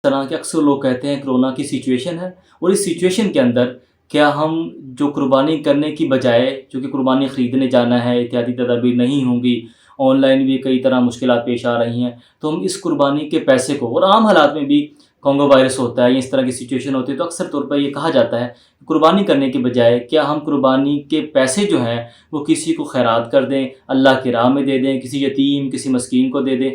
طرح کے اکثر لوگ کہتے ہیں کرونا کی سچویشن ہے، اور اس سچویشن کے اندر کیا ہم جو قربانی کرنے کی بجائے، چونکہ قربانی خریدنے جانا ہے، احتیاطی تدابیر نہیں ہوں گی، آن لائن بھی کئی طرح مشکلات پیش آ رہی ہیں، تو ہم اس قربانی کے پیسے کو، اور عام حالات میں بھی کانگو وائرس ہوتا ہے یا اس طرح کی سچویشن ہوتی ہے، تو اکثر طور پر یہ کہا جاتا ہے کہ قربانی کرنے کے بجائے کیا ہم قربانی کے پیسے جو ہیں وہ کسی کو خیرات کر دیں، اللہ کی راہ میں دے دیں، کسی یتیم، کسی مسکین کو دے دیں۔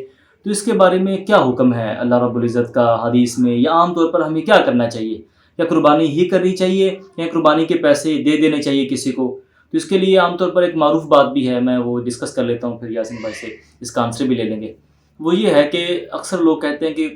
تو اس کے بارے میں کیا حکم ہے اللہ رب العزت کا حدیث میں، یا عام طور پر ہمیں کیا کرنا چاہیے؟ یا قربانی ہی کرنی چاہیے یا قربانی کے پیسے دے دینے چاہیے کسی کو؟ تو اس کے لیے عام طور پر ایک معروف بات بھی ہے، میں وہ ڈسکس کر لیتا ہوں، پھر یاسین بھائی سے اس کا آنسر بھی لے لیں گے۔ وہ یہ ہے کہ اکثر لوگ کہتے ہیں کہ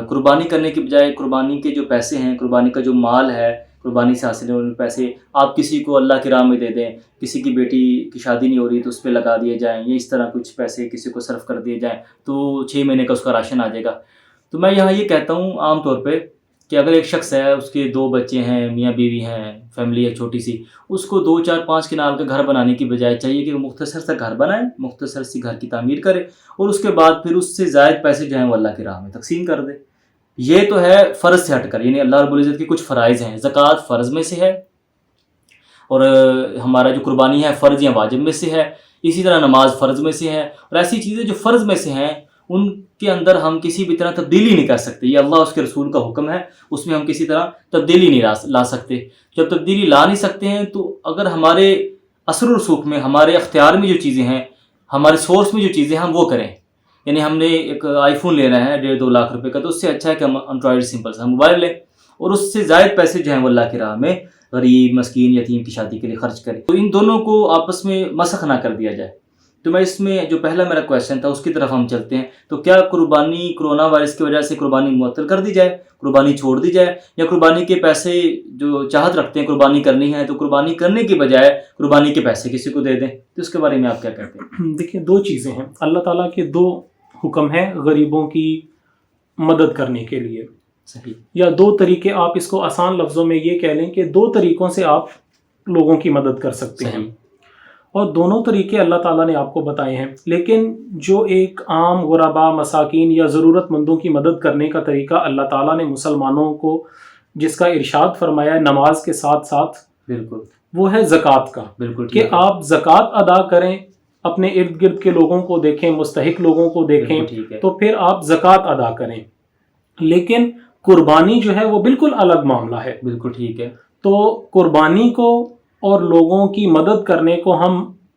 قربانی کرنے کے بجائے قربانی کے جو پیسے ہیں، قربانی کا جو مال ہے، قربانی سے حاصل ہونے والے پیسے آپ کسی کو اللہ کی راہ میں دے دیں، کسی کی بیٹی کی شادی نہیں ہو رہی تو اس پہ لگا دیے جائیں، یا اس طرح کچھ پیسے کسی کو صرف کر دیے جائیں تو 6 مہینے کا اس کا راشن آ جائے گا۔ تو میں یہاں یہ کہتا ہوں عام طور پہ کہ اگر ایک شخص ہے، اس کے 2 بچے ہیں، میاں بیوی ہیں، فیملی ہے چھوٹی سی، اس کو 2 4 5 کنال کا گھر بنانے کی بجائے چاہیے کہ وہ مختصر سا گھر بنائے، مختصر سی گھر کی تعمیر کرے، اور اس کے بعد پھر اس سے زائد پیسے جو ہیں وہ اللہ کی راہ میں تقسیم کر دے۔ یہ تو ہے فرض سے ہٹ کر، یعنی اللہ رب العزت کے کچھ فرائض ہیں، زکوٰۃ فرض میں سے ہے، اور ہمارا جو قربانی ہے فرض یا واجب میں سے ہے، اسی طرح نماز فرض میں سے ہے، اور ایسی چیزیں جو فرض میں سے ہیں ان کے اندر ہم کسی بھی طرح تبدیلی نہیں کر سکتے، یہ اللہ اس کے رسول کا حکم ہے، اس میں ہم کسی طرح تبدیلی نہیں لا سکتے۔ جب تبدیلی لا نہیں سکتے ہیں تو اگر ہمارے اثر و رسوخ میں، ہمارے اختیار میں جو چیزیں ہیں، ہمارے سورس میں جو چیزیں ہیں ہم وہ کریں۔ یعنی ہم نے ایک آئی فون لینا ہے 1.5 2 لاکھ روپے کا، تو اس سے اچھا ہے کہ ہم انڈرائڈ سمپل سا موبائل لیں، اور اس سے زائد پیسے جو ہیں وہ اللہ کی راہ میں غریب، مسکین، یتیم کی شادی کے لیے خرچ کریں، تو ان دونوں کو آپس میں مسخ نہ کر دیا جائے۔ تو میں اس میں جو پہلا میرا کویشچن تھا اس کی طرف ہم چلتے ہیں، تو کیا قربانی کرونا وائرس کی وجہ سے قربانی معطل کر دی جائے، قربانی چھوڑ دی جائے، یا قربانی کے پیسے جو چاہت رکھتے ہیں قربانی کرنی ہے تو قربانی کرنے کی بجائے قربانی کے پیسے کسی کو دے دیں؟ تو اس کے بارے میں آپ کیا کہتے ہیں؟ دیکھیں، 2 چیزیں ہیں، اللہ تعالیٰ کے 2 حکم ہیں غریبوں کی مدد کرنے کے لیے۔ صحیح۔ یا 2 طریقے، آپ اس کو آسان لفظوں میں یہ کہہ لیں کہ 2 طریقوں سے آپ لوگوں کی مدد کر سکتے ہیں، اور دونوں طریقے اللہ تعالیٰ نے آپ کو بتائے ہیں۔ لیکن جو ایک عام غربا، مساکین یا ضرورت مندوں کی مدد کرنے کا طریقہ اللہ تعالیٰ نے مسلمانوں کو جس کا ارشاد فرمایا ہے نماز کے ساتھ ساتھ، بالکل، وہ ہے زکوٰۃ کا، بالکل، کہ آپ زکوٰۃ ادا کریں، اپنے ارد گرد کے لوگوں کو دیکھیں، مستحق لوگوں کو دیکھیں، تو پھر آپ زکوٰۃ ادا کریں۔ لیکن قربانی جو ہے وہ بالکل الگ معاملہ ہے۔ بالکل ٹھیک ہے۔ تو قربانی کو اور لوگوں کی مدد کرنے کو ہم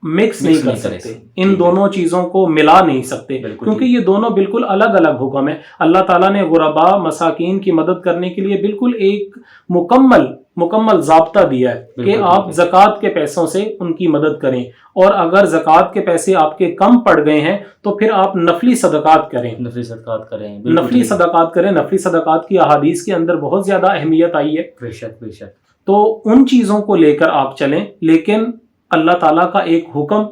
مکس نہیں کر سکتے، ان دونوں چیزوں کو ملا نہیں سکتے، کیونکہ یہ دونوں بالکل الگ الگ حکم ہیں۔ اللہ تعالیٰ نے غربا، مساکین کی مدد کرنے کے لیے بالکل ایک مکمل ضابطہ دیا ہے کہ آپ زکوٰۃ کے پیسوں سے ان کی مدد کریں، اور اگر زکوٰۃ کے پیسے آپ کے کم پڑ گئے ہیں تو پھر آپ نفلی صدقات کریں، نفلی صدقات کریں۔ نفلی صدقات کی احادیث کے اندر بہت زیادہ اہمیت آئی ہے، بے شک بے شک۔ تو ان چیزوں کو لے کر آپ چلیں، لیکن اللہ تعالیٰ کا ایک حکم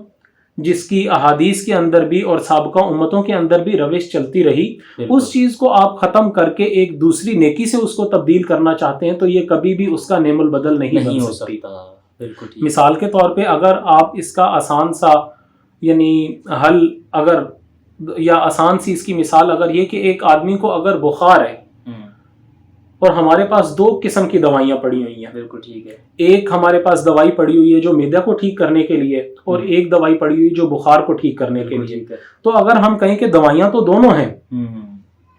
جس کی احادیث کے اندر بھی اور سابقہ امتوں کے اندر بھی روش چلتی رہی، اس چیز کو آپ ختم کر کے ایک دوسری نیکی سے اس کو تبدیل کرنا چاہتے ہیں تو یہ کبھی بھی اس کا نعم البدل نہیں ہو سکتی۔ مثال کے طور پہ اگر آپ اس کا آسان سا یعنی حل اگر، یا آسان سی اس کی مثال اگر یہ کہ ایک آدمی کو اگر بخار ہے اور ہمارے پاس 2 قسم کی دوائیاں پڑی ہوئی ہیں، بالکل ٹھیک ہے، ایک ہمارے پاس دوائی پڑی ہوئی ہے جو معدے کو ٹھیک کرنے کے لیے، اور ایک دوائی پڑی ہوئی جو بخار کو ٹھیک کرنے کے لیے۔ تو اگر ہم کہیں کہ دوائیاں تو دونوں ہیں،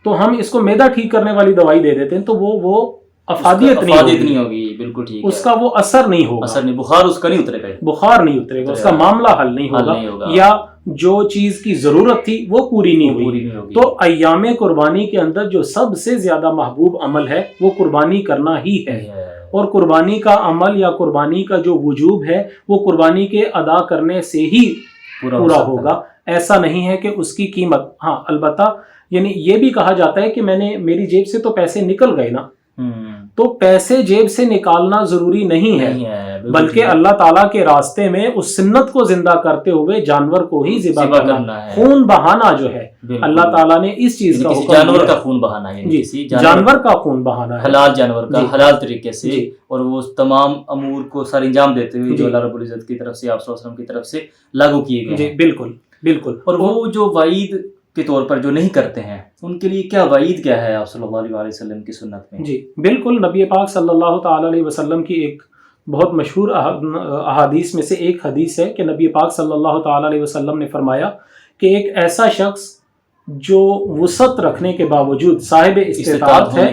تو ہم اس کو معدہ ٹھیک کرنے والی دوائی دے دیتے ہیں تو وہ افادیت نہیں ہوگی، بالکل ٹھیک، اس کا وہ اثر نہیں ہوگا، بخار اس کا نہیں اترے گا، اس کا معاملہ حل نہیں ہوگا، یا جو چیز کی ضرورت تھی وہ پوری نہیں ہوئی۔ تو ایام قربانی کے اندر جو سب سے زیادہ محبوب عمل ہے وہ قربانی کرنا ہی ہے، اور قربانی کا عمل یا قربانی کا جو وجوب ہے وہ قربانی کے ادا کرنے سے ہی پورا ہوگا۔ ایسا نہیں ہے کہ اس کی قیمت، ہاں البتہ یعنی یہ بھی کہا جاتا ہے کہ میری جیب سے تو پیسے نکل گئے نا، تو پیسے جیب سے نکالنا ضروری نہیں ہے، بلکہ اللہ تعالیٰ کے راستے میں اس سنت کو زندہ کرتے ہوئے جانور کو ہی ذبح کرنا ہے۔ خون بہانا جو ہے اللہ تعالیٰ نے اس چیز کا حکم، جانور کا خون بہانا ہے، جانور کا خون بہانا ہے، حلال جانور کا حلال طریقے سے، اور وہ تمام امور کو سر انجام دیتے ہوئے جو اللہ رب العزت کی طرف سے، آپ صلی اللہ علیہ وسلم کی طرف سے لاگو کیے گئے ہیں۔ بالکل بالکل۔ اور وہ جو وعید کے طور پر جو نہیں کرتے ہیں ان کے لیے کیا وعید کیا ہے آپ صلی اللہ علیہ وسلم کی سنت میں؟ جی بالکل، نبی پاک صلی اللہ تعالی علیہ وسلم کی ایک بہت مشہور احادیث میں سے ایک حدیث ہے کہ نبی پاک صلی اللہ تعالی علیہ وسلم نے فرمایا کہ ایک ایسا شخص جو وسعت رکھنے کے باوجود صاحب استطاعت ہے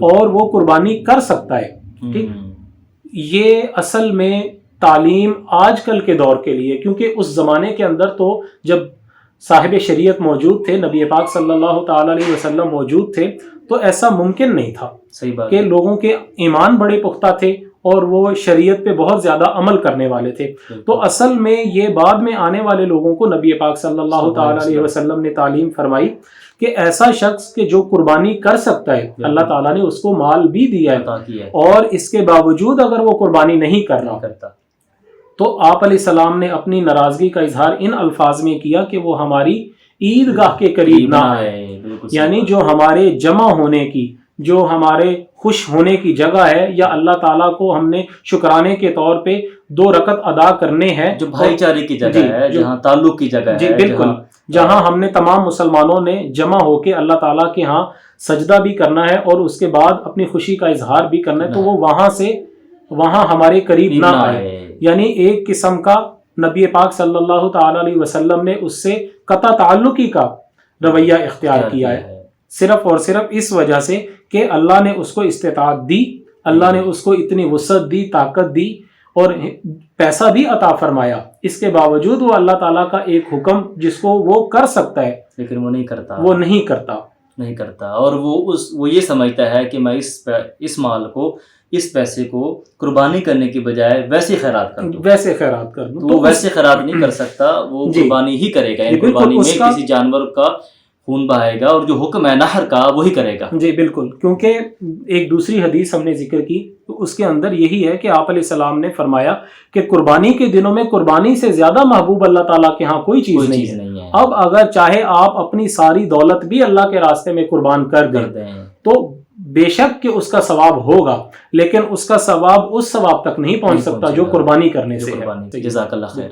اور وہ قربانی کر سکتا ہے، ٹھیک، یہ اصل میں تعلیم آج کل کے دور کے لیے، کیونکہ اس زمانے کے اندر تو جب صاحب شریعت موجود تھے، نبی پاک صلی اللہ تعالی علیہ وسلم موجود تھے، تو ایسا ممکن نہیں تھا صحیح بات کہ لوگوں کے ایمان بڑے پختہ تھے اور وہ شریعت پہ بہت زیادہ عمل کرنے والے تھے۔ تو اصل میں یہ بعد میں آنے والے لوگوں کو نبی پاک صلی اللہ تعالی علیہ وسلم نے تعلیم فرمائی کہ ایسا شخص کہ جو قربانی کر سکتا ہے، اللہ تعالیٰ نے اس کو مال بھی دیا ہے اور اس کے باوجود اگر وہ قربانی نہیں کر رہا تو آپ علیہ السلام نے اپنی ناراضگی کا اظہار ان الفاظ میں کیا کہ وہ ہماری عیدگاہ کے قریب نہ آئے، یعنی جو ہمارے جمع ہونے کی، جو ہمارے خوش ہونے کی جگہ ہے، یا اللہ تعالیٰ کو ہم نے شکرانے کے طور پہ 2 رکعت ادا کرنے ہیں، جو بھائی چارے کی جگہ ہے، جہاں تعلق کی جگہ ہے، جی بالکل، جہاں ہم نے تمام مسلمانوں نے جمع ہو کے اللہ تعالیٰ کے ہاں سجدہ بھی کرنا ہے اور اس کے بعد اپنی خوشی کا اظہار بھی کرنا ہے، تو وہ وہاں ہمارے قریب نہ آئے، یعنی ایک قسم کا نبی پاک صلی اللہ تعالی علیہ وسلم نے اس سے قطع تعلقی کا رویہ اختیار کیا ہے، صرف اور صرف اس وجہ سے کہ اللہ نے اس کو استطاعت دی، اللہ نے اس کو اتنی وسعت دی، طاقت دی اور پیسہ بھی عطا فرمایا، اس کے باوجود وہ اللہ تعالیٰ کا ایک حکم جس کو وہ کر سکتا ہے لیکن وہ نہیں کرتا اور وہ یہ سمجھتا ہے کہ میں اس مال کو، اس پیسے کو قربانی کرنے کی بجائے ویسے خیرات کر دوں، تو وہ ویسے خیرات نہیں کر سکتا، وہ قربانی ہی کرے گا، قربانی میں کسی جانور کا خون بہائے گا اور جو حکم ہے نحر کا وہی کرے گا۔ جی بالکل، کیونکہ ایک دوسری حدیث ہم نے ذکر کی تو اس کے اندر یہی ہے کہ آپ علیہ السلام نے فرمایا کہ قربانی کے دنوں میں قربانی سے زیادہ محبوب اللہ تعالیٰ کے ہاں کوئی چیز نہیں ہے۔ اب اگر چاہے آپ اپنی ساری دولت بھی اللہ کے راستے میں قربان کر دیں تو بے شک کہ اس کا ثواب ہوگا، لیکن اس کا ثواب اس ثواب تک نہیں پہنچ سکتا جو قربانی کرنے سے ہے۔ جزاک اللہ خیر۔